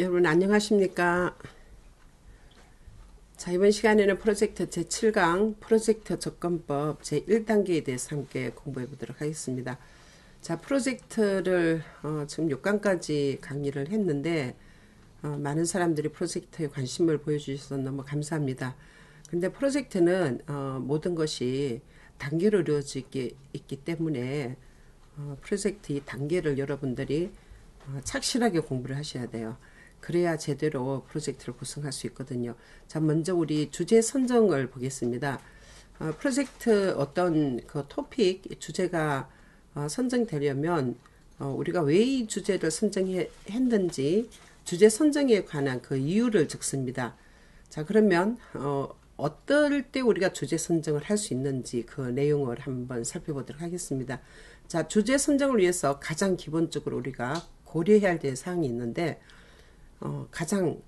여러분 안녕하십니까? 자, 이번 시간에는 프로젝트 제7강 프로젝트 접근법 제1단계에 대해서 함께 공부해 보도록 하겠습니다. 자, 프로젝트를 지금 6강까지 강의를 했는데 많은 사람들이 프로젝트에 관심을 보여주셔서 너무 감사합니다. 근데 프로젝트는 모든 것이 단계로 이루어지기 있기 때문에 프로젝트 이 단계를 여러분들이 착실하게 공부를 하셔야 돼요. 그래야 제대로 프로젝트를 구성할 수 있거든요. 자, 먼저 우리 주제 선정을 보겠습니다. 프로젝트 어떤 그 토픽 주제가 선정되려면 우리가 왜 이 주제를 선정했는지 주제 선정에 관한 그 이유를 적습니다. 자, 그러면 어떨 때 우리가 주제 선정을 할 수 있는지 그 내용을 한번 살펴보도록 하겠습니다. 자, 주제 선정을 위해서 가장 기본적으로 우리가 고려해야 될 사항이 있는데 가장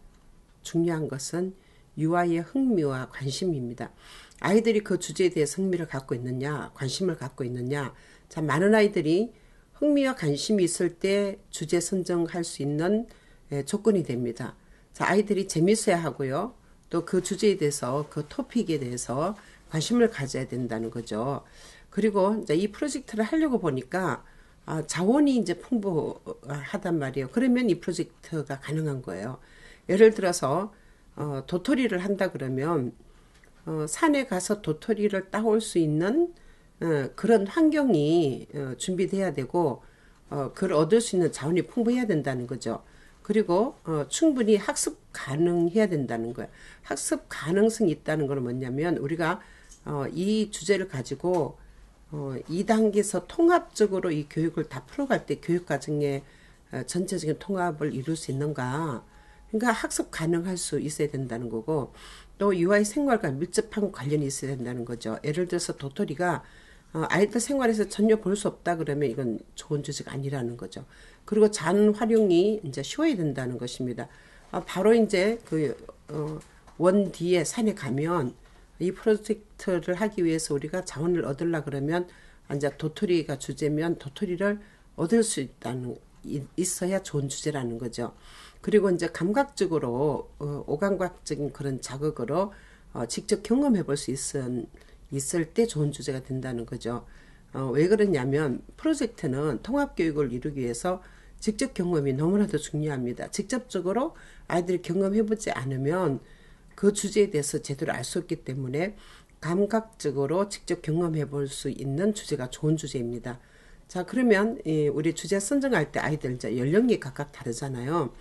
중요한 것은 유아의 흥미와 관심입니다. 아이들이 그 주제에 대해서 흥미를 갖고 있느냐, 관심을 갖고 있느냐. 자, 많은 아이들이 흥미와 관심이 있을 때 주제 선정할 수 있는 조건이 됩니다. 자, 아이들이 재밌어야 하고요. 또 그 주제에 대해서, 그 토픽에 대해서 관심을 가져야 된다는 거죠. 그리고 이제 이 프로젝트를 하려고 보니까 자원이 이제 풍부하단 말이에요. 그러면 이 프로젝트가 가능한 거예요. 예를 들어서 도토리를 한다 그러면 산에 가서 도토리를 따올 수 있는 그런 환경이 준비돼야 되고 그걸 얻을 수 있는 자원이 풍부해야 된다는 거죠. 그리고 충분히 학습 가능해야 된다는 거예요. 학습 가능성이 있다는 건 뭐냐면 우리가 이 주제를 가지고 2단계에서 통합적으로 이 교육을 다 풀어갈 때 교육과정의 전체적인 통합을 이룰 수 있는가. 그러니까 학습 가능할 수 있어야 된다는 거고 또 유아의 생활과 밀접한 관련이 있어야 된다는 거죠. 예를 들어서 도토리가 아이들 생활에서 전혀 볼 수 없다 그러면 이건 좋은 주제가 아니라는 거죠. 그리고 잔 활용이 이제 쉬워야 된다는 것입니다. 바로 이제 원 뒤에 산에 가면 이 프로젝트를 하기 위해서 우리가 자원을 얻으려 그러면 이제 도토리가 주제면 도토리를 얻을 수 있어야 좋은 주제라는 거죠. 그리고 이제 감각적으로 오감각적인 그런 자극으로 직접 경험해 볼 수 있을 때 좋은 주제가 된다는 거죠. 왜 그러냐면 프로젝트는 통합교육을 이루기 위해서 직접 경험이 너무나도 중요합니다. 직접적으로 아이들이 경험해보지 않으면 그 주제에 대해서 제대로 알 수 없기 때문에 감각적으로 직접 경험해 볼 수 있는 주제가 좋은 주제입니다. 자, 그러면 우리 주제 선정할 때 아이들 이제 연령이 각각 다르잖아요.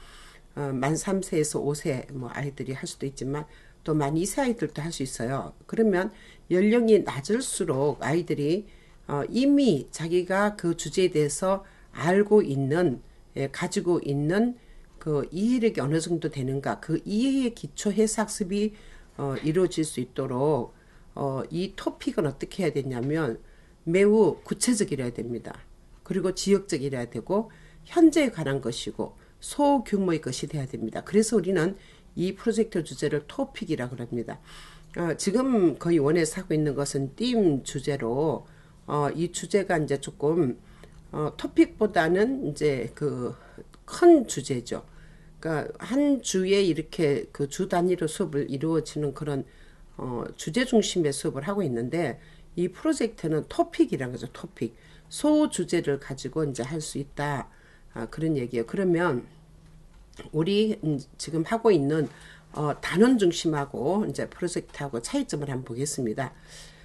만 3세에서 5세 뭐 아이들이 할 수도 있지만 또 만 2세 아이들도 할 수 있어요. 그러면 연령이 낮을수록 아이들이 이미 자기가 그 주제에 대해서 알고 있는 가지고 있는 그 이해력이 어느 정도 되는가 그 이해의 기초 해석습이 이루어질 수 있도록 이 토픽은 어떻게 해야 되냐면 매우 구체적이라야 됩니다. 그리고 지역적이라야 되고 현재에 관한 것이고 소규모의 것이 돼야 됩니다. 그래서 우리는 이 프로젝트 주제를 토픽이라고 합니다. 지금 거의 원에서 하고 있는 것은 팀 주제로 이 주제가 이제 조금 토픽보다는 이제 그 큰 주제죠. 그러니까 한 주에 이렇게 그 주 단위로 수업을 이루어지는 그런 주제 중심의 수업을 하고 있는데 이 프로젝트는 토픽이라는 거죠. 토픽. 소 주제를 가지고 이제 할 수 있다. 그런 얘기예요. 그러면 우리 지금 하고 있는 단원 중심하고 이제 프로젝트하고 차이점을 한번 보겠습니다.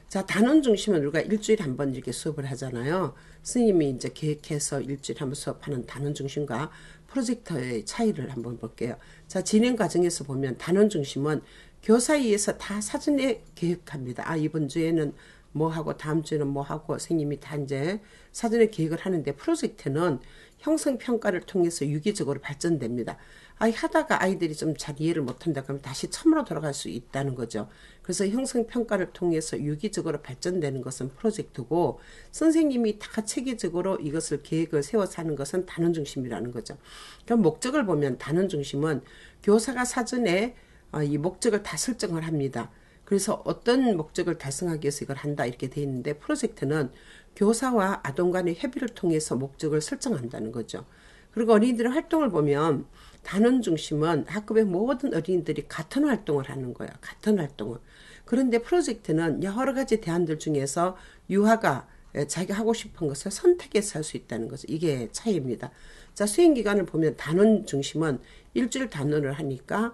자, 단원 중심은 우리가 일주일에 한 번 이렇게 수업을 하잖아요. 스님이 이제 계획해서 일주일에 한 번 수업하는 단원 중심과 프로젝트의 차이를 한번 볼게요. 자, 진행 과정에서 보면 단원 중심은 교사에 의해서 다 사전에 계획합니다. 이번 주에는 뭐 하고 다음 주에는 뭐 하고 선생님이 다 이제 사전에 계획을 하는데 프로젝트는 형성평가를 통해서 유기적으로 발전됩니다. 하다가 아이들이 좀 잘 이해를 못한다 그러면 다시 처음으로 돌아갈 수 있다는 거죠. 그래서 형성평가를 통해서 유기적으로 발전되는 것은 프로젝트고 선생님이 다 체계적으로 이것을 계획을 세워서 하는 것은 단원 중심이라는 거죠. 그럼 목적을 보면 단원 중심은 교사가 사전에 이 목적을 다 설정을 합니다. 그래서 어떤 목적을 달성하기 위해서 이걸 한다 이렇게 돼 있는데 프로젝트는 교사와 아동 간의 협의를 통해서 목적을 설정한다는 거죠. 그리고 어린이들의 활동을 보면 단원 중심은 학급의 모든 어린이들이 같은 활동을 하는 거예요. 같은 활동을. 그런데 프로젝트는 여러 가지 대안들 중에서 유아가 자기 하고 싶은 것을 선택해서 할 수 있다는 거죠. 이게 차이입니다. 자, 수행기간을 보면 단원 중심은 일주일 단원을 하니까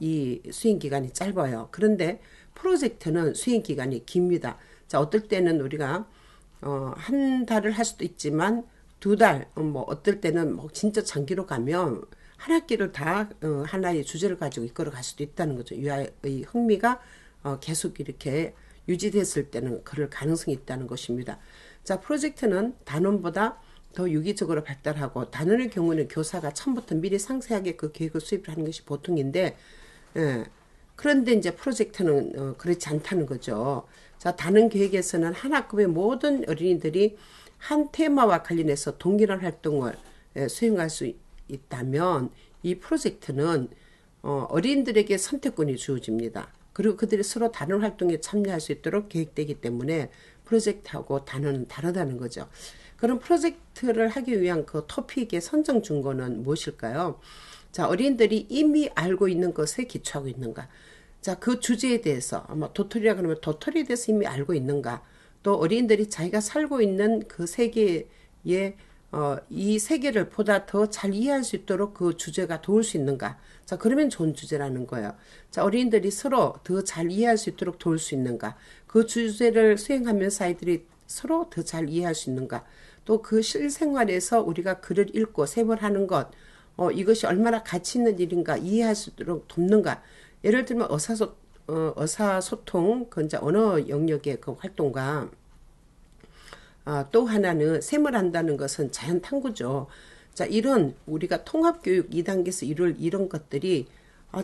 이 수행기간이 짧아요. 그런데 프로젝트는 수행기간이 깁니다. 자, 어떨 때는 우리가 한 달을 할 수도 있지만 두 달, 뭐 어떨 때는 뭐 진짜 장기로 가면 한 학기를 다 하나의 주제를 가지고 이끌어 갈 수도 있다는 거죠. 유아의 흥미가 계속 이렇게 유지됐을 때는 그럴 가능성이 있다는 것입니다. 자, 프로젝트는 단원보다 더 유기적으로 발달하고 단원의 경우는 교사가 처음부터 미리 상세하게 그 계획을 수립을 하는 것이 보통인데, 그런데 이제 프로젝트는 그렇지 않다는 거죠. 자, 단원 계획에서는 한 학급의 모든 어린이들이 한 테마와 관련해서 동일한 활동을 수행할 수 있다면 이 프로젝트는 어린이들에게 선택권이 주어집니다. 그리고 그들이 서로 다른 활동에 참여할 수 있도록 계획되기 때문에 프로젝트하고 단원은 다르다는 거죠. 그럼 프로젝트를 하기 위한 그 토픽의 선정 준거는 무엇일까요? 자, 어린이들이 이미 알고 있는 것에 기초하고 있는가? 자, 그 주제에 대해서, 도토리라 그러면 도토리에 대해서 이미 알고 있는가? 또 어린이들이 자기가 살고 있는 그 세계에 이 세계를 보다 더 잘 이해할 수 있도록 그 주제가 도울 수 있는가? 자, 그러면 좋은 주제라는 거예요. 자, 어린이들이 서로 더 잘 이해할 수 있도록 도울 수 있는가? 그 주제를 수행하면서 아이들이 서로 더 잘 이해할 수 있는가? 또 그 실생활에서 우리가 글을 읽고 세벌하는 것, 이것이 얼마나 가치 있는 일인가 이해할 수 있도록 돕는가? 예를 들면 의사소통, 그 이제 언어 영역의 그 활동과 또 하나는 셈을 한다는 것은 자연 탐구죠. 자, 이런 우리가 통합교육 2단계에서 이런 것들이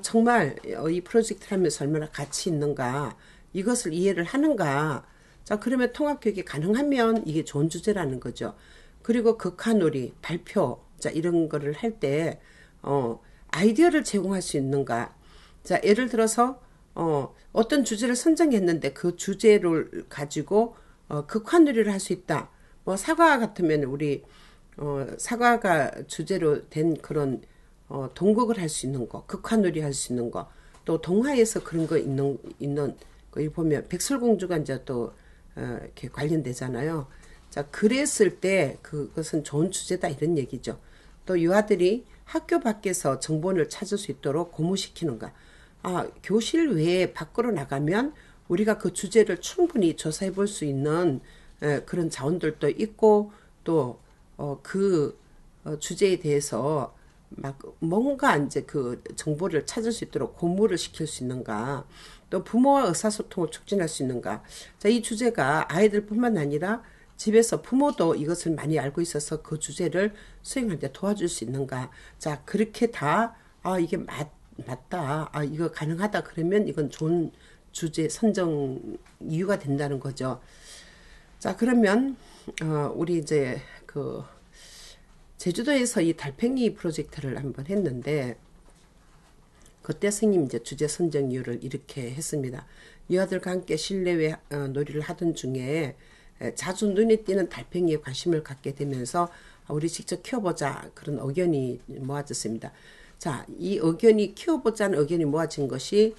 정말 이 프로젝트를 하면서 얼마나 가치 있는가, 이것을 이해를 하는가. 자, 그러면 통합교육이 가능하면 이게 좋은 주제라는 거죠. 그리고 극화놀이, 발표, 자, 이런 거를 할 때 아이디어를 제공할 수 있는가. 자, 예를 들어서 어떤 주제를 선정했는데 그 주제를 가지고 극화놀이를 할 수 있다. 뭐 사과 같으면 우리 사과가 주제로 된 그런 동극을 할 수 있는 거, 극화놀이 할 수 있는 거, 또 동화에서 그런 거 있는 거기 보면 백설공주가 이제 또 이렇게 관련되잖아요. 자, 그랬을 때 그것은 좋은 주제다 이런 얘기죠. 또 유아들이 학교 밖에서 정보를 찾을 수 있도록 고무시키는가. 교실 외에 밖으로 나가면 우리가 그 주제를 충분히 조사해 볼 수 있는 그런 자원들도 있고, 또 그 주제에 대해서 막 뭔가 이제 그 정보를 찾을 수 있도록 고무를 시킬 수 있는가. 또 부모와 의사소통을 촉진할 수 있는가. 자, 이 주제가 아이들뿐만 아니라 집에서 부모도 이것을 많이 알고 있어서 그 주제를 수행할 때 도와줄 수 있는가. 자, 그렇게 다 이게 맞다. 이거 가능하다. 그러면 이건 좋은 주제 선정 이유가 된다는 거죠. 자, 그러면 우리 이제 그 제주도에서 이 달팽이 프로젝트를 한번 했는데, 그때 선생님 이제 주제 선정 이유를 이렇게 했습니다. 유아들과 함께 실내외 놀이를 하던 중에 자주 눈에 띄는 달팽이에 관심을 갖게 되면서 우리 직접 키워보자, 그런 의견이 모아졌습니다. 자, 이 의견이 키워보자는 의견이 모아진 것이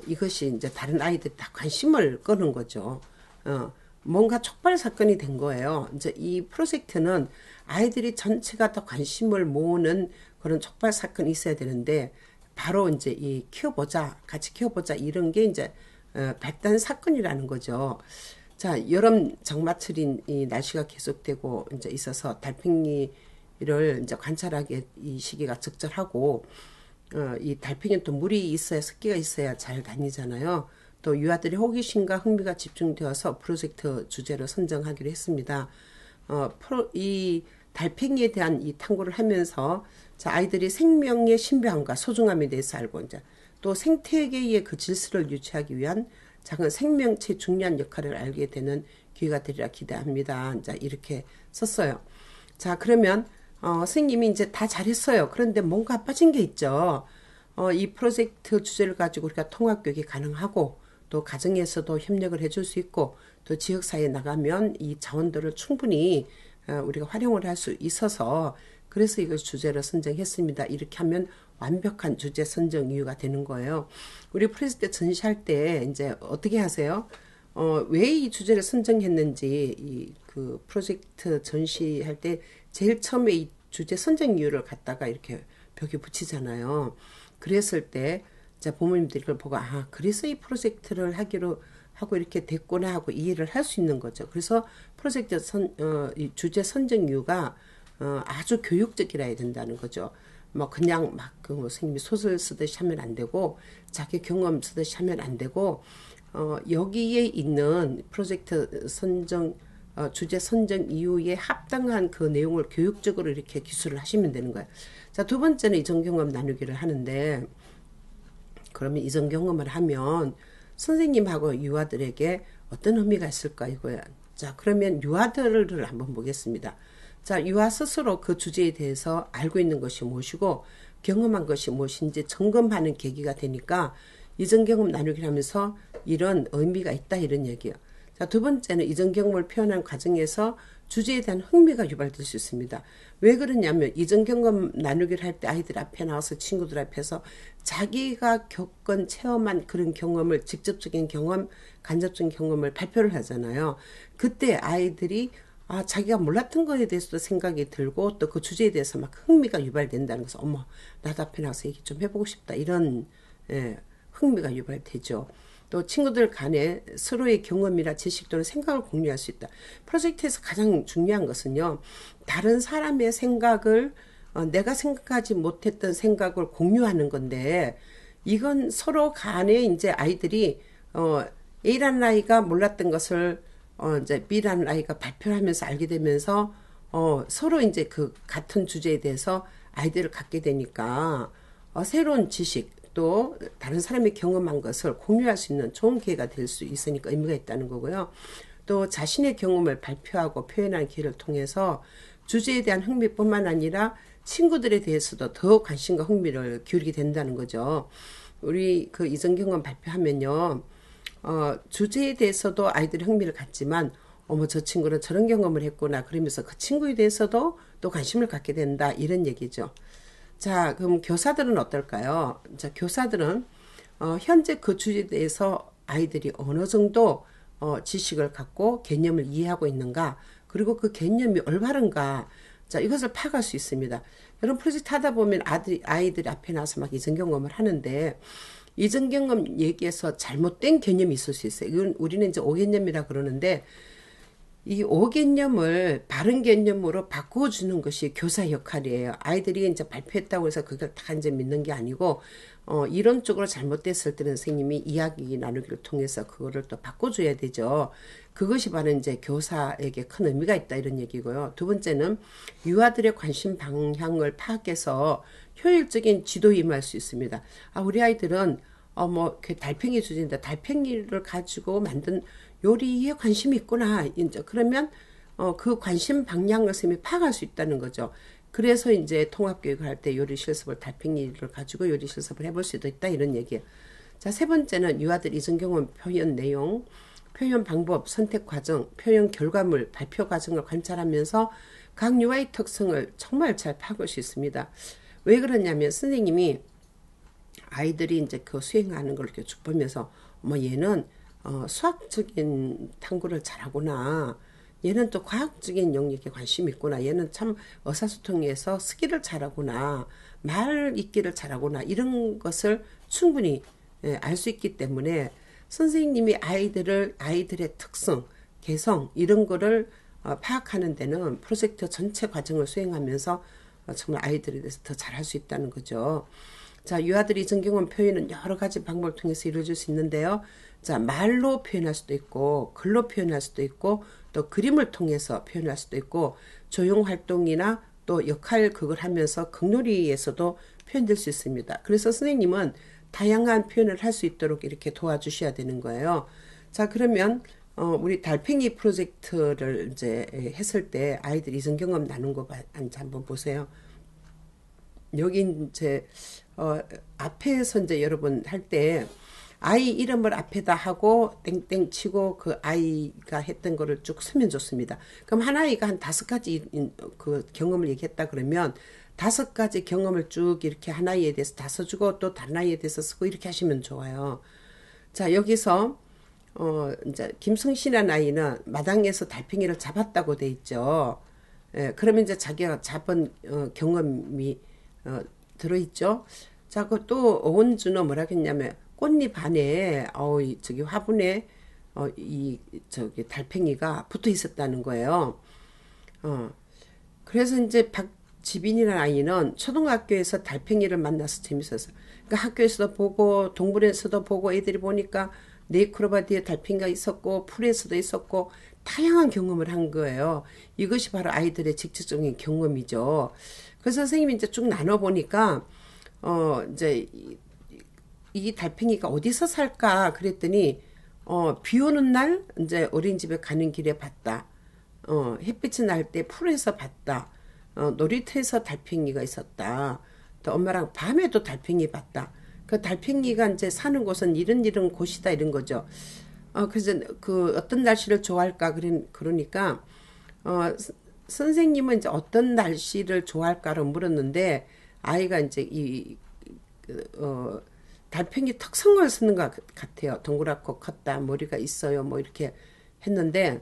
이것이 이제 다른 아이들이 다 관심을 끄는 거죠. 뭔가 촉발 사건이 된 거예요. 이제 이 프로젝트는 아이들이 전체가 다 관심을 모으는 그런 촉발 사건이 있어야 되는데, 바로 이제 이 키워보자, 같이 키워보자, 이런 게 이제 발단 사건이라는 거죠. 자, 여름 장마철인 이 날씨가 계속되고 이제 있어서 달팽이를 이제 관찰하기에 이 시기가 적절하고, 이 달팽이는 또 물이 있어야, 습기가 있어야 잘 다니잖아요. 또 유아들의 호기심과 흥미가 집중되어서 프로젝트 주제로 선정하기로 했습니다. 이 달팽이에 대한 이 탐구를 하면서 자, 아이들이 생명의 신비함과 소중함에 대해서 알고 이제 또 생태계의 그 질서를 유지하기 위한 작은 생명체의 중요한 역할을 알게 되는 기회가 되리라 기대합니다. 이제 이렇게 썼어요. 자, 그러면 선생님이 이제 다 잘했어요. 그런데 뭔가 빠진 게 있죠. 이 프로젝트 주제를 가지고 우리가 통합교육이 가능하고, 또 가정에서도 협력을 해줄 수 있고, 또 지역사회에 나가면 이 자원들을 충분히 우리가 활용을 할 수 있어서 그래서 이걸 주제로 선정했습니다. 이렇게 하면 완벽한 주제 선정 이유가 되는 거예요. 우리 프로젝트 전시할 때 이제 어떻게 하세요? 왜 이 주제를 선정했는지 그 프로젝트 전시할 때 제일 처음에 이 주제 선정 이유를 갖다가 이렇게 벽에 붙이잖아요. 그랬을 때 부모님들이 그걸 보고 그래서 이 프로젝트를 하기로 하고 이렇게 됐구나 하고 이해를 할 수 있는 거죠. 그래서 프로젝트 이 주제 선정 이유가 아주 교육적이라야 된다는 거죠. 뭐 그냥 막 그 선생님이 소설 쓰듯이 하면 안 되고 자기 경험 쓰듯이 하면 안 되고 여기에 있는 프로젝트 선정 주제 선정 이후에 합당한 그 내용을 교육적으로 이렇게 기술을 하시면 되는 거예요. 자, 두 번째는 이전 경험 나누기를 하는데 그러면 이전 경험을 하면 선생님하고 유아들에게 어떤 의미가 있을까 이거야. 자, 그러면 유아들을 한번 보겠습니다. 자, 유아 스스로 그 주제에 대해서 알고 있는 것이 무엇이고 경험한 것이 무엇인지 점검하는 계기가 되니까 이전 경험 나누기를 하면서 이런 의미가 있다 이런 얘기예요. 자, 두 번째는 이전 경험을 표현한 과정에서 주제에 대한 흥미가 유발될 수 있습니다. 왜 그러냐면 이전 경험 나누기를 할 때 아이들 앞에 나와서 친구들 앞에서 자기가 겪은 체험한 그런 경험을 직접적인 경험, 간접적인 경험을 발표를 하잖아요. 그때 아이들이 자기가 몰랐던 거에 대해서도 생각이 들고 또 그 주제에 대해서 막 흥미가 유발된다는 것을 어머 나도 앞에 나와서 얘기 좀 해보고 싶다 이런 흥미가 유발되죠. 또 친구들 간에 서로의 경험이나 지식 또는 생각을 공유할 수 있다. 프로젝트에서 가장 중요한 것은요. 다른 사람의 생각을 내가 생각하지 못했던 생각을 공유하는 건데 이건 서로 간에 이제 아이들이 A라는 아이가 몰랐던 것을 이제 B라는 아이가 발표하면서 알게 되면서 서로 이제 그 같은 주제에 대해서 아이디어를 갖게 되니까 새로운 지식 또 다른 사람이 경험한 것을 공유할 수 있는 좋은 기회가 될 수 있으니까 의미가 있다는 거고요. 또 자신의 경험을 발표하고 표현하는 기회를 통해서 주제에 대한 흥미뿐만 아니라 친구들에 대해서도 더 관심과 흥미를 기울이게 된다는 거죠. 우리 그 이전 경험 발표하면요. 주제에 대해서도 아이들이 흥미를 갖지만 어머 저 친구는 저런 경험을 했구나 그러면서 그 친구에 대해서도 또 관심을 갖게 된다 이런 얘기죠. 자, 그럼 교사들은 어떨까요? 자, 교사들은 현재 그 주제에 대해서 아이들이 어느 정도 지식을 갖고 개념을 이해하고 있는가 그리고 그 개념이 올바른가 자, 이것을 파악할 수 있습니다. 여러분 프로젝트 하다 보면 아이들이 앞에 나와서 막 이전 경험을 하는데 이전 경험 얘기에서 잘못된 개념이 있을 수 있어요. 이건 우리는 이제 오개념이라 그러는데 이 오개념을 바른 개념으로 바꿔주는 것이 교사 역할이에요. 아이들이 이제 발표했다고 해서 그걸 다 이제 믿는 게 아니고, 이론적으로 잘못됐을 때는 선생님이 이야기 나누기를 통해서 그거를 또 바꿔줘야 되죠. 그것이 바로 이제 교사에게 큰 의미가 있다 이런 얘기고요. 두 번째는 유아들의 관심 방향을 파악해서 효율적인 지도에 임할 수 있습니다. 우리 아이들은 그 달팽이 주제인데 달팽이를 가지고 만든 요리에 관심이 있구나. 이제 그러면 그 관심 방향을 선생님이 파악할 수 있다는 거죠. 그래서 이제 통합교육을 할 때 요리 실습을 달팽이를 가지고 요리 실습을 해볼 수도 있다 이런 얘기예요. 자, 세 번째는 유아들 이전 경험 표현 내용, 표현 방법, 선택 과정, 표현 결과물, 발표 과정을 관찰하면서 각 유아의 특성을 정말 잘 파악할 수 있습니다. 왜 그러냐면 선생님이 아이들이 이제 그 수행하는 걸 이렇게 쭉 보면서 얘는 수학적인 탐구를 잘하구나. 얘는 또 과학적인 영역에 관심이 있구나. 얘는 참 의사소통에서 쓰기를 잘하구나. 말 읽기를 잘하구나. 이런 것을 충분히 알 수 있기 때문에 선생님이 아이들의 특성, 개성 이런 거를 파악하는 데는 프로젝트 전체 과정을 수행하면서 정말 아이들에 대해서 더 잘할 수 있다는 거죠. 자, 유아들이 이전 경험 표현은 여러 가지 방법을 통해서 이루어질 수 있는데요. 자, 말로 표현할 수도 있고, 글로 표현할 수도 있고, 또 그림을 통해서 표현할 수도 있고, 조용 활동이나 또 역할 그걸 하면서 극놀이에서도 표현될 수 있습니다. 그래서 선생님은 다양한 표현을 할 수 있도록 이렇게 도와주셔야 되는 거예요. 자, 그러면 우리 달팽이 프로젝트를 이제 했을 때 아이들이 이전 경험 나눈 거 한번 보세요. 여기 이제 앞에서 이제 여러분 할 때 아이 이름을 앞에다 하고 땡땡 치고 그 아이가 했던 거를 쭉 쓰면 좋습니다. 그럼 한 아이가 한 5가지 그 경험을 얘기했다 그러면 5가지 경험을 쭉 이렇게 한 아이에 대해서 다 써주고 또 다른 아이에 대해서 쓰고 이렇게 하시면 좋아요. 자, 여기서 이제 김승신이라는 아이는 마당에서 달팽이를 잡았다고 돼 있죠. 예, 그러면 이제 자기가 잡은 경험이 들어있죠. 자, 그 또 오은주는 뭐라 했냐면 꽃잎 안에 저기 화분에 이 저기 달팽이가 붙어 있었다는 거예요. 그래서 이제 박지빈이라는 아이는 초등학교에서 달팽이를 만나서 재밌었어요. 그러니까 학교에서도 보고 동물원에서도 보고 애들이 보니까 네이크로바 뒤에 달팽이가 있었고 풀에서도 있었고 다양한 경험을 한 거예요. 이것이 바로 아이들의 직접적인 경험이죠. 그래서 선생님이 이제 쭉 나눠 보니까 이제 이 달팽이가 어디서 살까 그랬더니 비 오는 날 이제 어린이집에 가는 길에 봤다. 햇빛이 날 때 풀에서 봤다. 놀이터에서 달팽이가 있었다. 또 엄마랑 밤에도 달팽이 봤다. 그 달팽이가 이제 사는 곳은 이런 곳이다 이런 거죠. 그래서 그 어떤 날씨를 좋아할까 그러니까 선생님은 이제 어떤 날씨를 좋아할까를 물었는데 아이가 이제 달팽이 특성을 쓰는 것 같아요. 동그랗고 컸다, 머리가 있어요, 뭐 이렇게 했는데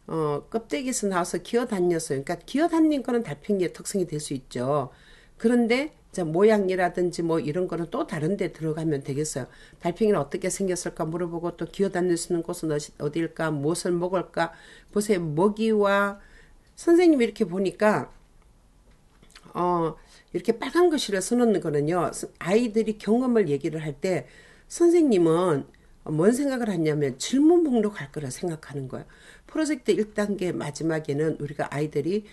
껍데기에서 나와서 기어다녔어요. 그러니까 기어다닌 거는 달팽이의 특성이 될 수 있죠. 그런데 이제 모양이라든지 뭐 이런 거는 또 다른 데 들어가면 되겠어요. 달팽이는 어떻게 생겼을까 물어보고 또 기어다닐 수 있는 곳은 어디일까, 무엇을 먹을까. 보세요. 먹이와 선생님이 이렇게 보니까 이렇게 빨간 글씨를 써놓는 거는요. 아이들이 경험을 얘기를 할 때 선생님은 뭔 생각을 하냐면 질문 목록할 거라 생각하는 거예요. 프로젝트 1단계 마지막에는 우리가 아이들이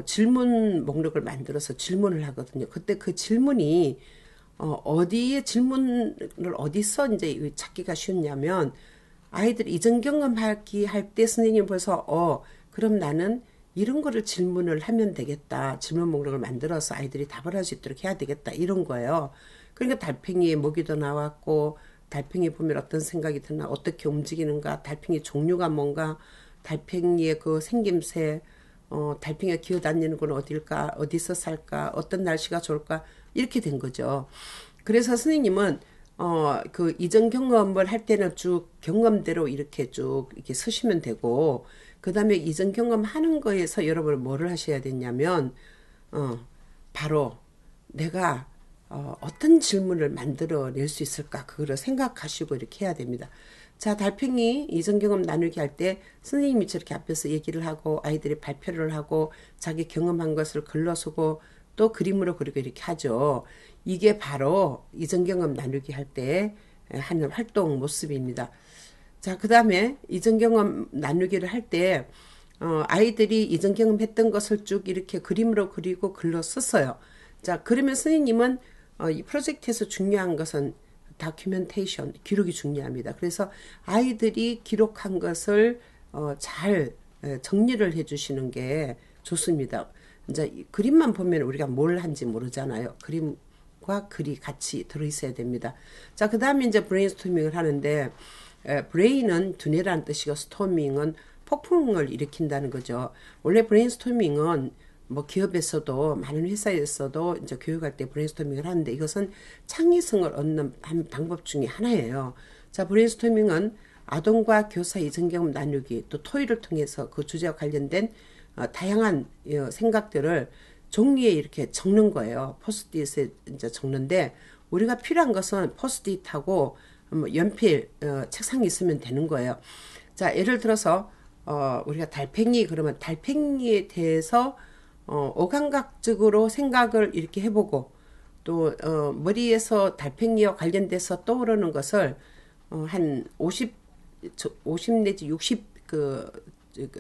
질문 목록을 만들어서 질문을 하거든요. 그때 그 질문이 어디에 질문을 어디서 이제 찾기가 쉽냐면 아이들이 이전 경험하기 할 때 선생님 벌써 그럼 나는 이런 거를 질문을 하면 되겠다. 질문 목록을 만들어서 아이들이 답을 할 수 있도록 해야 되겠다. 이런 거예요. 그러니까 달팽이의 먹이도 나왔고 달팽이 보면 어떤 생각이 드나 어떻게 움직이는가 달팽이 종류가 뭔가 달팽이의 그 생김새 달팽이가 기어다니는 건 어딜까 어디서 살까 어떤 날씨가 좋을까 이렇게 된 거죠. 그래서 선생님은 그 이전 경험을 할 때는 쭉 경험대로 이렇게 쭉 이렇게 쓰시면 되고 그 다음에 이전 경험하는 거에서 여러분 뭐를 하셔야 되냐면 바로 내가 어떤 질문을 만들어낼 수 있을까 그거를 생각하시고 이렇게 해야 됩니다. 자, 달팽이 이전 경험 나누기 할 때 선생님이 저렇게 앞에서 얘기를 하고 아이들이 발표를 하고 자기 경험한 것을 글로 쓰고 또 그림으로 그리고 이렇게 하죠. 이게 바로 이전 경험 나누기 할 때 하는 활동 모습입니다. 자, 그 다음에 이전 경험 나누기를 할 때 아이들이 이전 경험했던 것을 쭉 이렇게 그림으로 그리고 글로 썼어요. 자, 그러면 선생님은 이 프로젝트에서 중요한 것은 다큐멘테이션, 기록이 중요합니다. 그래서 아이들이 기록한 것을 잘 정리를 해주시는 게 좋습니다. 이제 그림만 보면 우리가 뭘 한지 모르잖아요. 그림과 글이 같이 들어있어야 됩니다. 자, 그 다음에 이제 브레인스토밍을 하는데 브레인은 두뇌라는 뜻이고 스토밍은 폭풍을 일으킨다는 거죠. 원래 브레인스토밍은 뭐 기업에서도 많은 회사에서도 이제 교육할 때 브레인스토밍을 하는데 이것은 창의성을 얻는 한 방법 중에 하나예요. 자, 브레인스토밍은 아동과 교사 이전 경험 나누기 또 토의를 통해서 그 주제와 관련된 다양한 생각들을 종이에 이렇게 적는 거예요. 포스트잇에 이제 적는데 우리가 필요한 것은 포스트잇하고 연필, 책상이 있으면 되는 거예요. 자, 예를 들어서 우리가 달팽이 그러면 달팽이에 대해서 오감각적으로 생각을 이렇게 해보고 또 머리에서 달팽이와 관련돼서 떠오르는 것을 한 50 내지 60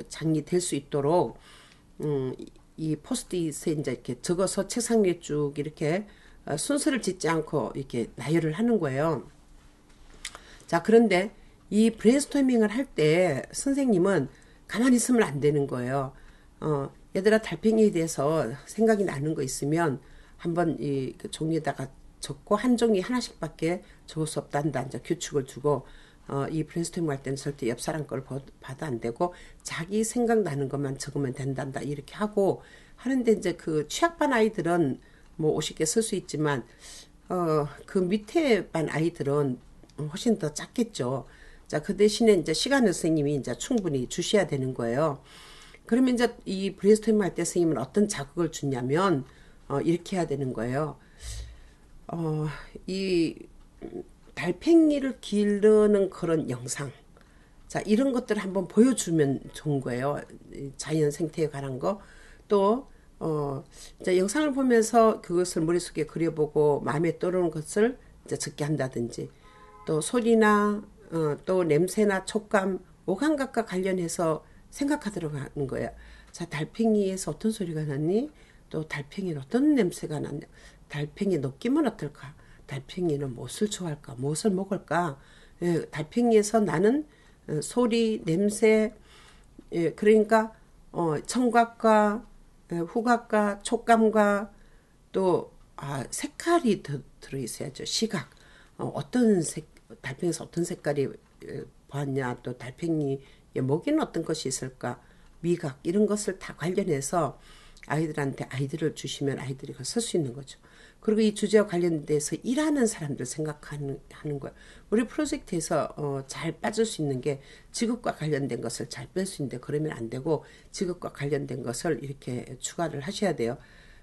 장이 될 수 있도록 이 포스트잇에 이제 이렇게 적어서 책상 위에 쭉 이렇게 순서를 짓지 않고 이렇게 나열을 하는 거예요. 자, 그런데 이 브레인스토밍을 할 때 선생님은 가만히 있으면 안 되는 거예요. 얘들아 달팽이에 대해서 생각이 나는 거 있으면 한번 이 종이에다가 적고 한 종이 하나씩밖에 적을 수 없단다. 이제 규칙을 두고 이 브레인스토밍 할 때는 절대 옆 사람 걸 봐도 안 되고 자기 생각나는 것만 적으면 된단다. 이렇게 하고 하는데 이제 그 취약반 아이들은 뭐 50개 쓸 수 있지만 그 밑에 반 아이들은 훨씬 더 작겠죠. 자, 그 대신에 이제 시간을 선생님이 이제 충분히 주셔야 되는 거예요. 그러면 이제 이 브레인스토밍 할 때 선생님은 어떤 자극을 주냐면 이렇게 해야 되는 거예요. 이 달팽이를 기르는 그런 영상. 자, 이런 것들을 한번 보여주면 좋은 거예요. 자연 생태에 관한 거. 또, 이제 영상을 보면서 그것을 머릿속에 그려보고 마음에 떠오르는 것을 이제 적게 한다든지, 또 소리나, 또 냄새나 촉감, 오감각과 관련해서 생각하도록 하는 거예요. 자, 달팽이에서 어떤 소리가 나니? 또 달팽이는 어떤 냄새가 나냐? 달팽이 느낌은 어떨까? 달팽이는 무엇을 좋아할까? 무엇을 먹을까? 예, 달팽이에서 나는 소리, 냄새, 예, 그러니까 청각과 후각과 촉감과 또 색깔이 들어있어야죠. 시각. 달팽이에서 어떤 색깔이 보았냐? 또 달팽이의 먹이는 어떤 것이 있을까? 미각 이런 것을 다 관련해서 아이들한테 아이디어를 주시면 아이들이 그걸 쓸 수 있는 거죠. 그리고 이 주제와 관련돼서 일하는 사람들 생각하는 거예요. 우리 프로젝트에서 잘 빠질 수 있는 게 직업과 관련된 것을 잘 뺄 수 있는데 그러면 안 되고 직업과 관련된 것을 이렇게 추가를 하셔야 돼요.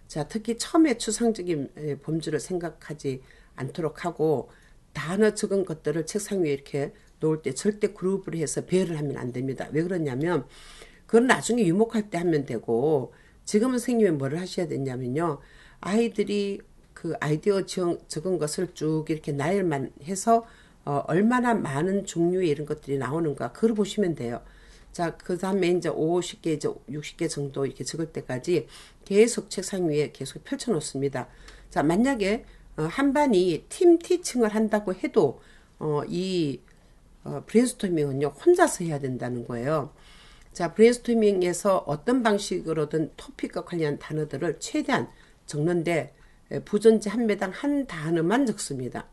자, 특히 처음에 추상적인 범주를 생각하지 않도록 하고 단어 적은 것들을 책상 위에 이렇게 놓을 때 절대 그룹을 해서 배열을 하면 안 됩니다. 왜 그러냐면 그건 나중에 유목할 때 하면 되고 지금은 선생님이 뭐를 하셔야 되냐면요. 아이들이 그 아이디어 적은 것을 쭉 이렇게 나열만 해서 얼마나 많은 종류의 이런 것들이 나오는가 그걸 보시면 돼요. 자, 그 다음에 이제 50개, 이제 60개 정도 이렇게 적을 때까지 계속 책상 위에 계속 펼쳐 놓습니다. 자, 만약에 한 반이 팀 티칭을 한다고 해도 이 브레인스토밍은요 혼자서 해야 된다는 거예요. 자, 브레인스토밍에서 어떤 방식으로든 토픽과 관련한 단어들을 최대한 적는데 부전지 한 매당 한 단어만 적습니다.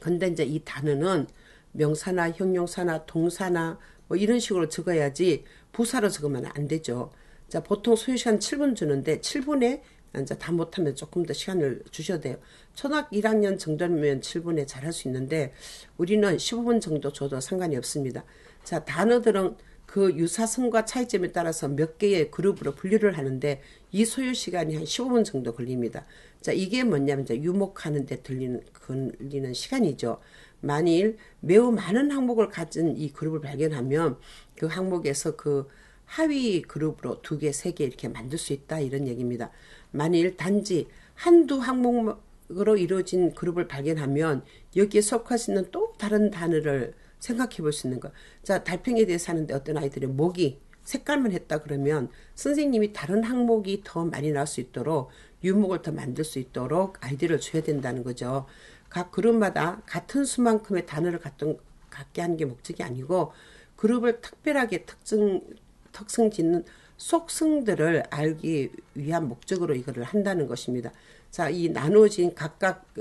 근데 이제 이 단어는 명사나 형용사나 동사나 뭐 이런 식으로 적어야지 부사로 적으면 안 되죠. 자, 보통 소요시간 7분 주는데 7분에 이제 다 못하면 조금 더 시간을 주셔야 돼요. 초등학교 1학년 정도면 7분에 잘할 수 있는데 우리는 15분 정도 줘도 상관이 없습니다. 자, 단어들은 그 유사성과 차이점에 따라서 몇 개의 그룹으로 분류를 하는데 이 소요 시간이 한 15분 정도 걸립니다. 자, 이게 뭐냐면 이제 유목하는 데 걸리는 시간이죠. 만일 매우 많은 항목을 가진 이 그룹을 발견하면 그 항목에서 그 하위 그룹으로 2개, 3개 이렇게 만들 수 있다 이런 얘기입니다. 만일 단지 한두 항목으로 이루어진 그룹을 발견하면 여기에 속할 수 있는 또 다른 단어를 생각해 볼 수 있는 거. 자, 달팽이에 대해서 하는데 어떤 아이들이 목이 색깔만 했다 그러면 선생님이 다른 항목이 더 많이 나올 수 있도록 유목을 더 만들 수 있도록 아이디어를 줘야 된다는 거죠. 각 그룹마다 같은 수만큼의 단어를 갖게 하는 게 목적이 아니고 그룹을 특별하게 특성 짓는 속성들을 알기 위한 목적으로 이거를 한다는 것입니다. 자, 이 나누어진 각각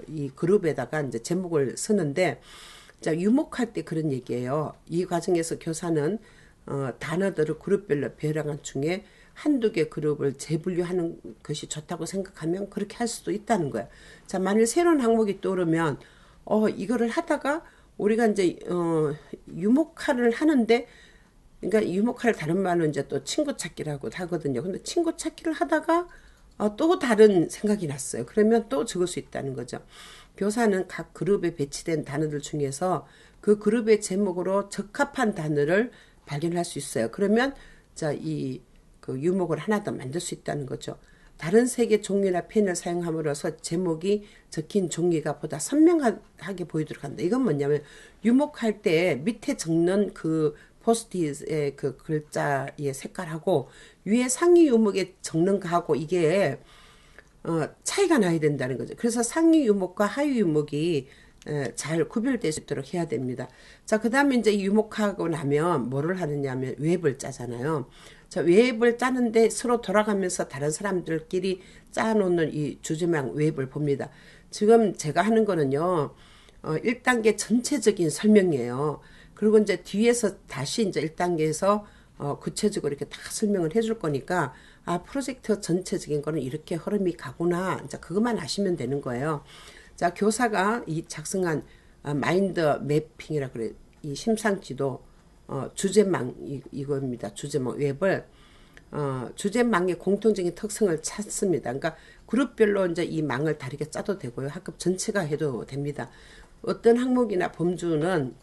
이 그룹에다가 이제 제목을 쓰는데 자, 유목할 때 그런 얘기예요. 이 과정에서 교사는 단어들을 그룹별로 배열한 중에 한두 개 그룹을 재분류하는 것이 좋다고 생각하면 그렇게 할 수도 있다는 거예요. 자, 만일 새로운 항목이 떠오르면 이거를 하다가 우리가 이제 유목화를 하는데 그러니까 유목화를 다른 말로 이제 또 친구 찾기라고 하거든요. 근데 친구 찾기를 하다가 또 다른 생각이 났어요. 그러면 또 적을 수 있다는 거죠. 교사는 각 그룹에 배치된 단어들 중에서 그 그룹의 제목으로 적합한 단어를 발견할 수 있어요. 그러면 자, 그 유목을 하나 더 만들 수 있다는 거죠. 다른 색의 종이나 펜을 사용함으로써 제목이 적힌 종이가 보다 선명하게 보이도록 한다. 이건 뭐냐면 유목할 때 밑에 적는 그 포스트잇의 그 글자의 색깔하고 위에 상위 유목에 적는 거하고 이게 차이가 나야 된다는 거죠. 그래서 상위 유목과 하위 유목이 잘 구별될 수 있도록 해야 됩니다. 자, 그 다음에 이제 유목하고 나면 뭐를 하느냐 하면 웹을 짜잖아요. 자, 웹을 짜는데 서로 돌아가면서 다른 사람들끼리 짜놓는 이 주제망 웹을 봅니다. 지금 제가 하는 거는요, 1단계 전체적인 설명이에요. 그리고 이제 뒤에서 다시 이제 1단계에서 구체적으로 이렇게 다 설명을 해줄 거니까, 아, 프로젝트 전체적인 거는 이렇게 흐름이 가구나. 이제 그것만 아시면 되는 거예요. 자, 교사가 이 작성한 마인드 매핑이라 그래. 이 심상지도 주제망 이겁니다. 주제망 웹을 주제망의 공통적인 특성을 찾습니다. 그러니까 그룹별로 이제 이 망을 다르게 짜도 되고요. 학급 전체가 해도 됩니다. 어떤 항목이나 범주는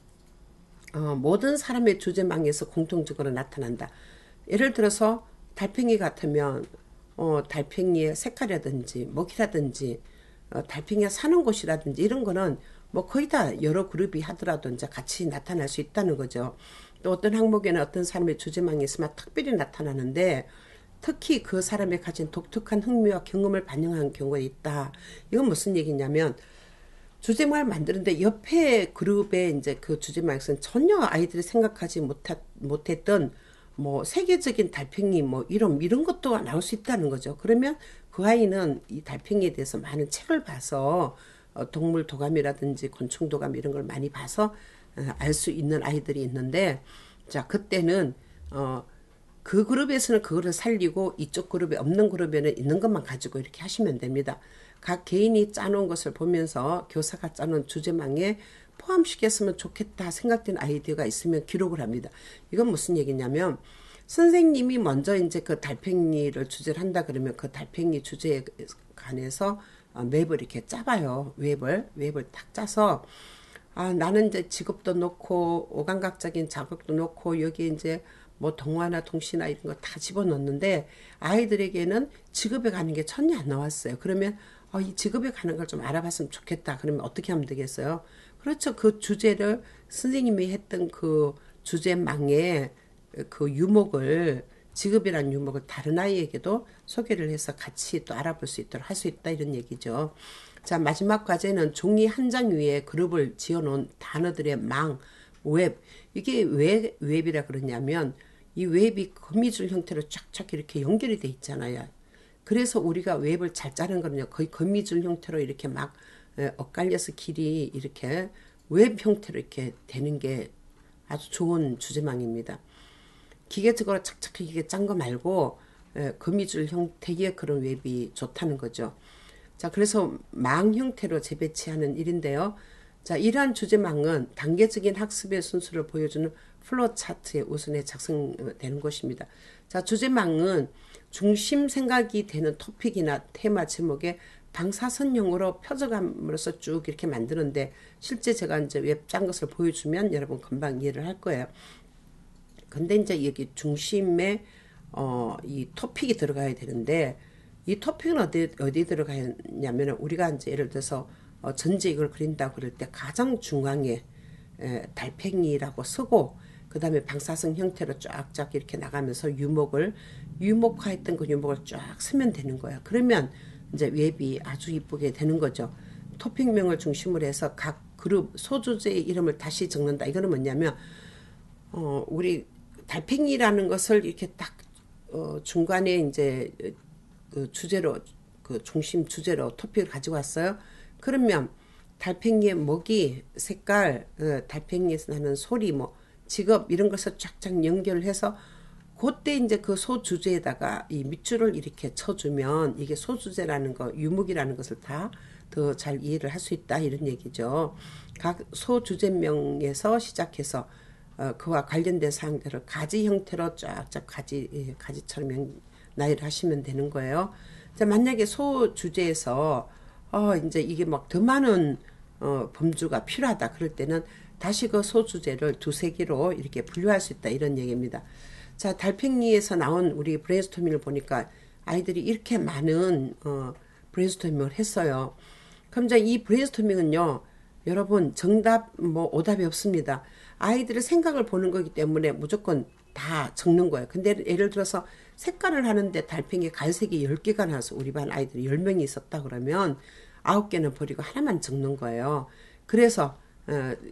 모든 사람의 주제망에서 공통적으로 나타난다. 예를 들어서 달팽이 같으면 달팽이의 색깔이라든지 먹이라든지 달팽이가 사는 곳이라든지 이런 거는 뭐 거의 다 여러 그룹이 하더라도 이제 같이 나타날 수 있다는 거죠. 또 어떤 항목에는 어떤 사람의 주제망이 있으면 특별히 나타나는데 특히 그 사람이 가진 독특한 흥미와 경험을 반영한 경우가 있다. 이건 무슨 얘기냐면 주제망을 만드는데 옆에 그룹의 이제 그 주제망에서는 전혀 아이들이 생각하지 못했던 뭐 세계적인 달팽이 뭐 이런 것도 나올 수 있다는 거죠. 그러면 그 아이는 이 달팽이에 대해서 많은 책을 봐서 동물 도감이라든지 곤충 도감 이런 걸 많이 봐서 알 수 있는 아이들이 있는데, 자, 그때는 그 그룹에서는 그거를 살리고 이쪽 그룹에 없는 그룹에는 있는 것만 가지고 이렇게 하시면 됩니다. 각 개인이 짜놓은 것을 보면서 교사가 짜놓은 주제망에 포함시켰으면 좋겠다 생각된 아이디어가 있으면 기록을 합니다. 이건 무슨 얘기냐면 선생님이 먼저 이제 그 달팽이를 주제를 한다 그러면 그 달팽이 주제에 관해서 맵을 이렇게 짜봐요. 웹을 딱 짜서 나는 이제 직업도 넣고 오감각적인 자극도 넣고 여기 이제 뭐 동화나 동시나 이런 거 다 집어넣는데 아이들에게는 직업에 가는 게 전혀 안 나왔어요. 그러면 이 직업에 가는 걸 좀 알아봤으면 좋겠다. 그러면 어떻게 하면 되겠어요? 그렇죠. 그 주제를 선생님이 했던 그 주제망에 그 유목을 직업이라는 유목을 다른 아이에게도 소개를 해서 같이 또 알아볼 수 있도록 할 수 있다 이런 얘기죠. 자, 마지막 과제는 종이 한 장 위에 그룹을 지어놓은 단어들의 망, 웹. 이게 왜 웹이라 그러냐면 이 웹이 거미줄 형태로 쫙쫙 이렇게 연결이 돼 있잖아요. 그래서 우리가 웹을 잘 짜는 거는요, 거의 거미줄 형태로 이렇게 막 엇갈려서 길이 이렇게 웹 형태로 이렇게 되는 게 아주 좋은 주제망입니다. 기계적으로 착착하게 짠 거 말고 거미줄 형태의 그런 웹이 좋다는 거죠. 자, 그래서 망 형태로 재배치하는 일인데요. 자, 이러한 주제망은 단계적인 학습의 순수를 보여주는 플로우 차트의 우선에 작성되는 것입니다. 자, 주제망은 중심 생각이 되는 토픽이나 테마 제목에 방사선형으로 표적함으로써 쭉 이렇게 만드는데 실제 제가 이제 웹 짠 것을 보여주면 여러분 금방 이해를 할 거예요. 근데 이제 여기 중심에 이 토픽이 들어가야 되는데 이 토픽은 어디 들어가냐면 우리가 이제 예를 들어서 전체 이걸 그린다 그럴 때 가장 중앙에 달팽이라고 쓰고 그 다음에 방사선 형태로 쫙쫙 이렇게 나가면서 유목화했던 그 유목을 쫙 쓰면 되는 거예요. 그러면 이제 웹이 아주 이쁘게 되는 거죠. 토픽명을 중심으로 해서 각 그룹 소주제의 이름을 다시 적는다. 이거는 뭐냐면 우리 달팽이라는 것을 이렇게 딱 중간에 이제 그 주제로 그 중심 주제로 토픽을 가지고 왔어요. 그러면 달팽이의 먹이, 색깔, 달팽이에서 나는 소리, 뭐 직업 이런 것을 쫙쫙 연결해서 그때 이제 그 소주제에다가 이 밑줄을 이렇게 쳐주면 이게 소주제라는 거, 유목이라는 것을 다 더 잘 이해를 할 수 있다 이런 얘기죠. 각 소주제명에서 시작해서 그와 관련된 사항들을 가지 형태로 쫙쫙 가지처럼 나열을 하시면 되는 거예요. 자, 만약에 소주제에서 이제 이게 막 더 많은 범주가 필요하다 그럴 때는 다시 그 소주제를 두세 개로 이렇게 분류할 수 있다 이런 얘기입니다. 자, 달팽이에서 나온 우리 브레인스토밍을 보니까 아이들이 이렇게 많은 브레인스토밍을 했어요. 그럼 이제 이 브레인스토밍은요, 여러분 정답 뭐 오답이 없습니다. 아이들의 생각을 보는 거기 때문에 무조건 다 적는 거예요. 근데 예를 들어서 색깔을 하는데 달팽이 갈색이 10개가 나와서 우리 반 아이들이 10명이 있었다 그러면 9개는 버리고 하나만 적는 거예요. 그래서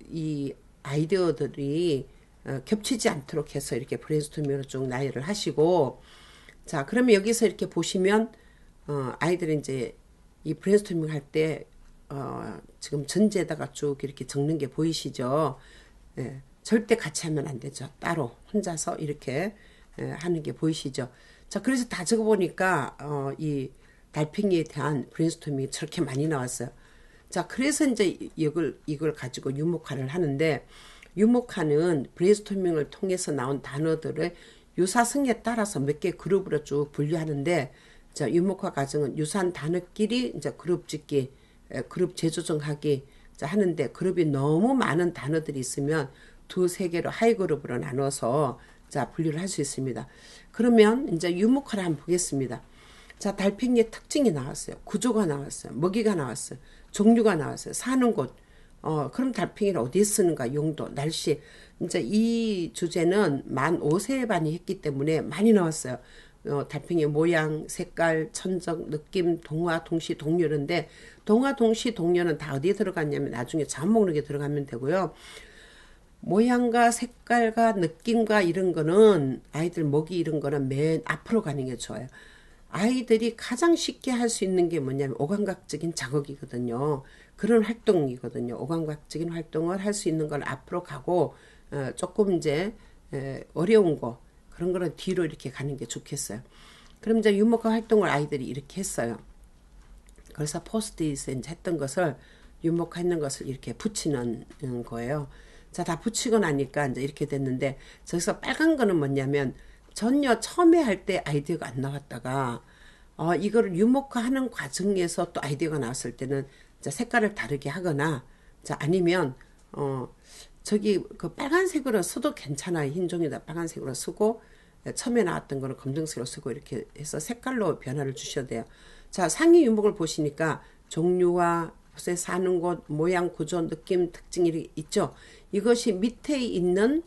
이 아이디어들이 겹치지 않도록 해서 이렇게 브레인스토밍으로 쭉 나열을 하시고, 자, 그러면 여기서 이렇게 보시면, 아이들이 이제 이 브레인스토밍 할 때, 지금 전지에다가 쭉 이렇게 적는 게 보이시죠? 예, 절대 같이 하면 안 되죠. 따로, 혼자서 이렇게 하는 게 보이시죠? 자, 그래서 다 적어보니까, 이 달팽이에 대한 브레인스토밍이 저렇게 많이 나왔어요. 자, 그래서 이제 이걸 가지고 유목화를 하는데, 유목화는 브레인스토밍을 통해서 나온 단어들의 유사성에 따라서 몇 개 그룹으로 쭉 분류하는데, 자, 유목화 과정은 유사한 단어끼리 이제 그룹 짓기, 그룹 재조정하기, 자, 하는데, 그룹이 너무 많은 단어들이 있으면 두세 개로 하이 그룹으로 나눠서, 자, 분류를 할 수 있습니다. 그러면 이제 유목화를 한번 보겠습니다. 자, 달팽이의 특징이 나왔어요. 구조가 나왔어요. 먹이가 나왔어요. 종류가 나왔어요. 사는 곳. 그럼 달팽이를 어디에 쓰는가? 용도, 날씨. 이제 이 주제는 만 5세에 반이 했기 때문에 많이 나왔어요. 달팽이 모양, 색깔, 천적, 느낌, 동화, 동시, 동료인데, 동화, 동시, 동료는 다 어디에 들어갔냐면 나중에 자원 목록에 들어가면 되고요. 모양과 색깔과 느낌과 이런 거는 아이들 먹이 이런 거는 맨 앞으로 가는 게 좋아요. 아이들이 가장 쉽게 할 수 있는 게 뭐냐면 오감각적인 작업이거든요. 그런 활동이거든요. 오감각적인 활동을 할 수 있는 걸 앞으로 가고 조금 이제 어려운 거 그런 거는 뒤로 이렇게 가는 게 좋겠어요. 그럼 이제 유목화 활동을 아이들이 이렇게 했어요. 그래서 포스트잇에 이제 했던 것을 유목화했는 것을 이렇게 붙이는 거예요. 자, 다 붙이고 나니까 이제 이렇게 됐는데 저기서 빨간 거는 뭐냐면 전혀 처음에 할 때 아이디어가 안 나왔다가 이거를 유목화하는 과정에서 또 아이디어가 나왔을 때는 자, 색깔을 다르게 하거나 자, 아니면 저기 그 빨간색으로 써도 괜찮아요. 흰 종이다 빨간색으로 쓰고 처음에 나왔던 거는 검정색으로 쓰고 이렇게 해서 색깔로 변화를 주셔야 돼요. 자, 상위 유목을 보시니까 종류와 사는 곳, 모양, 구조, 느낌, 특징이 있죠. 이것이 밑에 있는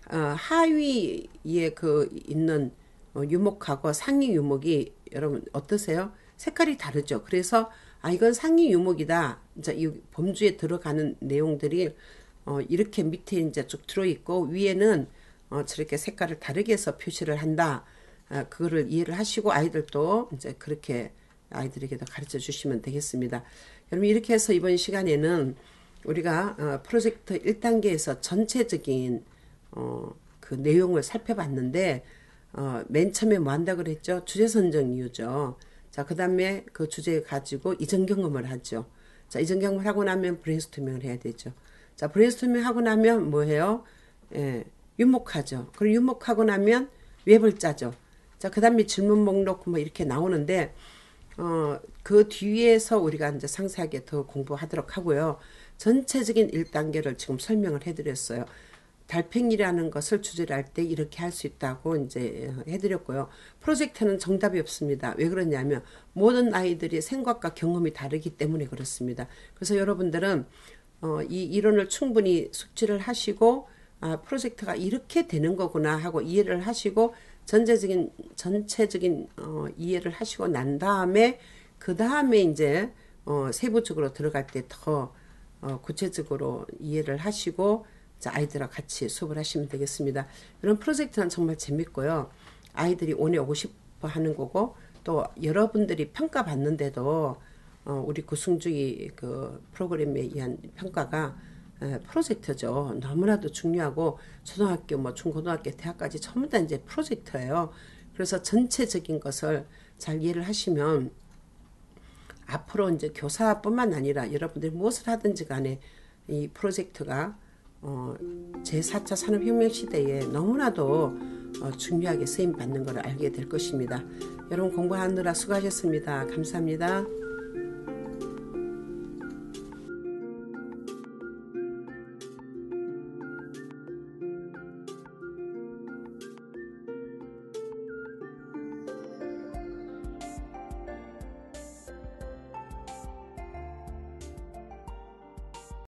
하위에 그 있는 유목하고 상위 유목이 여러분 어떠세요? 색깔이 다르죠. 그래서 이건 상위 유목이다. 이제 이 범주에 들어가는 내용들이 이렇게 밑에 이제 쭉 들어있고 위에는 저렇게 색깔을 다르게 해서 표시를 한다. 그거를 이해를 하시고 아이들도 이제 그렇게 아이들에게도 가르쳐 주시면 되겠습니다. 여러분 이렇게 해서 이번 시간에는 우리가 프로젝트 1단계에서 전체적인 그 내용을 살펴봤는데 맨 처음에 뭐 한다 그랬죠? 주제 선정 이유죠. 자, 그 다음에 그 주제 가지고 이전 경험을 하죠. 자, 이전 경험을 하고 나면 브레인스토밍을 해야 되죠. 자, 브레인스토밍 하고 나면 뭐 해요? 유목하죠. 그리고 유목하고 나면 웹을 짜죠. 자, 그 다음에 질문 목록 뭐 이렇게 나오는데 그 뒤에서 우리가 이제 상세하게 더 공부하도록 하고요. 전체적인 1단계를 지금 설명을 해드렸어요. 달팽이라는 것을 주제를 할 때 이렇게 할 수 있다고 이제 해드렸고요. 프로젝트는 정답이 없습니다. 왜 그러냐면 모든 아이들이 생각과 경험이 다르기 때문에 그렇습니다. 그래서 여러분들은 이 이론을 충분히 숙지를 하시고 프로젝트가 이렇게 되는 거구나 하고 이해를 하시고 전체적인 이해를 하시고 난 다음에 그 다음에 이제 세부적으로 들어갈 때 더 구체적으로 이해를 하시고 자, 아이들과 같이 수업을 하시면 되겠습니다. 이런 프로젝트는 정말 재밌고요. 아이들이 오늘 오고 싶어 하는 거고 또 여러분들이 평가받는데도 우리 구승주의 그 프로그램에 의한 평가가 프로젝트죠. 너무나도 중요하고 초등학교, 뭐 중고등학교, 대학까지 전부 다 이제 프로젝트예요. 그래서 전체적인 것을 잘 이해를 하시면 앞으로 이제 교사뿐만 아니라 여러분들이 무엇을 하든지 간에 이 프로젝트가 제4차 산업혁명 시대에 너무나도 중요하게 쓰임받는 것을 알게 될 것입니다. 여러분 공부하느라 수고하셨습니다. 감사합니다.